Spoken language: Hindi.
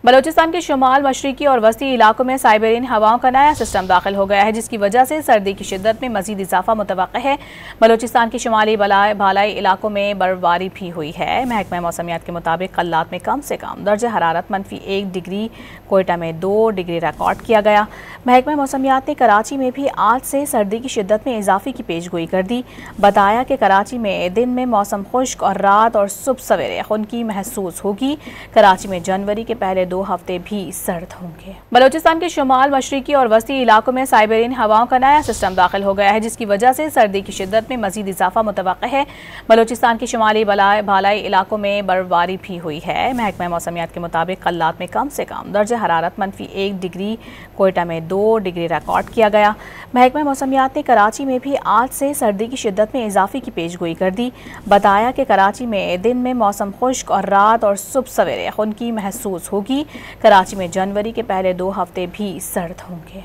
बलूचिस्तान के शुमाल मशरकी और वस्ती इलाकों में साइबेरियन हवाओं का नया सिस्टम दाखिल हो गया है, जिसकी वजह से सर्दी की शिद्दत में मजीद इजाफा मुतवक्किल है। बलूचिस्तान के शुमाली भालाई इलाकों में बर्फबारी भी हुई है। महकमा मौसमियात के मुताबिक कल्लात में कम से कम दर्जा हरारत -1 डिग्री, कोयटा में 2 डिग्री रिकॉर्ड किया गया। महकमा मौसमियात ने कराची में भी आज से सर्दी की शिद्दत में इजाफे की पेशगोई कर दी। बताया कि कराची में दिन में मौसम खुश्क और रात और सुबह सवेरे खुनकी महसूस होगी। कराची में जनवरी के पहले 2 हफ्ते भी सर्द होंगे। बलूचिस्तान के शुमाल मशरकी और वस्ती इलाकों में साइबेरियन हवाओं का नया सिस्टम दाखिल हो गया है, जिसकी वजह से सर्दी की शिद्दत में मजीद इजाफा मुतवक्किल है। बलूचिस्तान के शुमाली भालाई इलाकों में बर्फबारी भी हुई है। महकमा मौसमियात के मुताबिक कल्लात में कम से कम दर्जा हरारत -1 डिग्री, कोयटा में 2 डिग्री रिकॉर्ड किया गया। महकमा मौसमियात ने कराची में भी आज से सर्दी की शिद्दत में इजाफे की पेशगोई कर दी। बताया कि कराची में दिन में मौसम खुश्क और रात और सुबह सवेरे खुनकी महसूस होगी। कराची में जनवरी के पहले 2 हफ्ते भी सर्द होंगे।